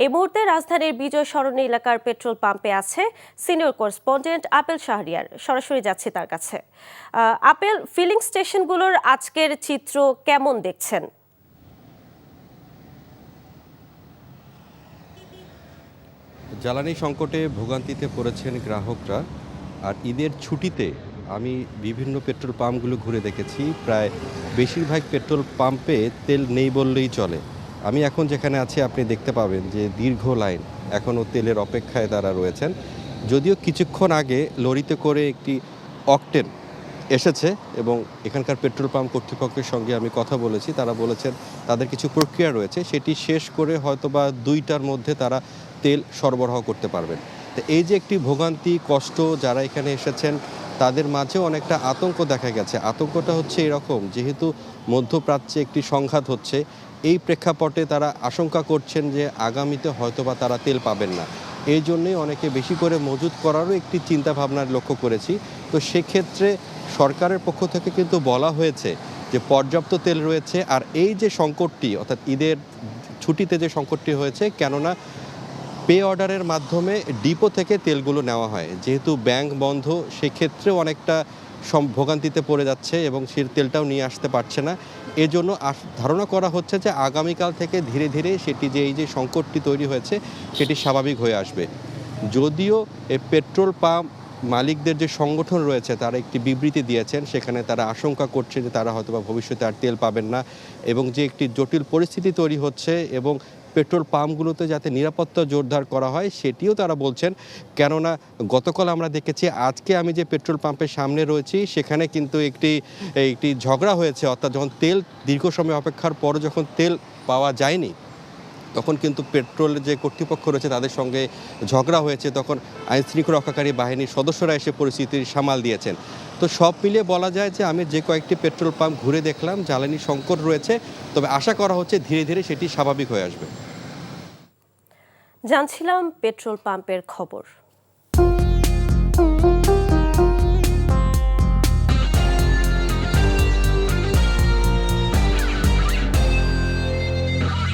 এই মুহূর্তে রাজধানীর বিজয় সরণি এলাকার পেট্রোল পাম্পে আছে সিনিয়র করেসপন্ডেন্ট আপেল শাহরিয়ার। সরাসরি যাচ্ছি তার কাছে। আপেল, ফিলিং স্টেশনগুলোর আজকের চিত্র কেমন দেখছেন? জ্বালানি সংকটে ভোগান্তিতে পড়েছেন গ্রাহকরা। আর ঈদের ছুটিতে আমি বিভিন্ন পেট্রোল পাম্পগুলো ঘুরে দেখেছি। প্রায় বেশিরভাগ পেট্রোল পাম্পে তেল নেই বললেই চলে। আমি এখন যেখানে আছি আপনি দেখতে পাবেন যে দীর্ঘ লাইন, এখনও তেলের অপেক্ষায় তারা রয়েছেন। যদিও কিছুক্ষণ আগে লরিতে করে একটি অকটেন এসেছে এবং এখানকার পেট্রোল পাম্প কর্তৃপক্ষের সঙ্গে আমি কথা বলেছি। তারা বলেছেন তাদের কিছু প্রক্রিয়া রয়েছে, সেটি শেষ করে হয়তোবা 2টার মধ্যে তারা তেল সরবরাহ করতে পারবেন। তো এই যে একটি ভোগান্তি, কষ্ট, যারা এখানে এসেছেন তাদের মাঝেও অনেকটা আতঙ্ক দেখা গেছে। আতঙ্কটা হচ্ছে এরকম, যেহেতু মধ্যপ্রাচ্যে একটি সংঘাত হচ্ছে, এই প্রেক্ষাপটে তারা আশঙ্কা করছেন যে আগামীতে হয়তোবা তারা তেল পাবেন না। এই জন্যই অনেকে বেশি করে মজুত করারও একটি চিন্তাভাবনার লক্ষ্য করেছি। তো সেক্ষেত্রে সরকারের পক্ষ থেকে কিন্তু বলা হয়েছে যে পর্যাপ্ত তেল রয়েছে। আর এই যে সংকটটি, অর্থাৎ ঈদের ছুটিতে যে সংকটটি হয়েছে, কেননা পে অর্ডারের মাধ্যমে ডিপো থেকে তেলগুলো নেওয়া হয়, যেহেতু ব্যাংক বন্ধ, সেক্ষেত্রে অনেকটা ভোগান্তিতে পড়ে যাচ্ছে এবং সে তেলটাও নিয়ে আসতে পারছে না। এজন্য ধারণা করা হচ্ছে যে আগামীকাল থেকে ধীরে ধীরে সেটি যে এই যে সংকটটি তৈরি হয়েছে সেটি স্বাভাবিক হয়ে আসবে। যদিও এই পেট্রোল পাম্প মালিকদের যে সংগঠন রয়েছে তারা একটি বিবৃতি দিয়েছেন, সেখানে তারা আশঙ্কা করছে যে তারা হয়তোবা ভবিষ্যতে আর তেল পাবেন না এবং যে একটি জটিল পরিস্থিতি তৈরি হচ্ছে এবং পেট্রোল পাম্পগুলোতে যাতে নিরাপত্তা জোরদার করা হয় সেটিও তারা বলছেন। কেননা গতকাল আমরা দেখেছি, আজকে আমি যে পেট্রোল পাম্পের সামনে রয়েছি সেখানে কিন্তু একটি ঝগড়া হয়েছে। অর্থাৎ যখন তেল দীর্ঘ সময় অপেক্ষার পরও যখন তেল পাওয়া যায়নি, তখন কিন্তু পেট্রোলের যে কর্তৃপক্ষ রয়েছে তাদের সঙ্গে ঝগড়া হয়েছে। তখন আইনশৃঙ্খলা রক্ষাকারী বাহিনীর সদস্যরা এসে পরিস্থিতির সামাল দিয়েছেন। তো সব মিলিয়ে বলা যায় যে আমি যে কয়েকটি পেট্রোল পাম্প ঘুরে দেখলাম, জ্বালানি সংকট রয়েছে, তবে আশা করা হচ্ছে ধীরে ধীরে সেটি স্বাভাবিক হয়ে আসবে। জানছিলাম পেট্রোল পাম্পের খবর।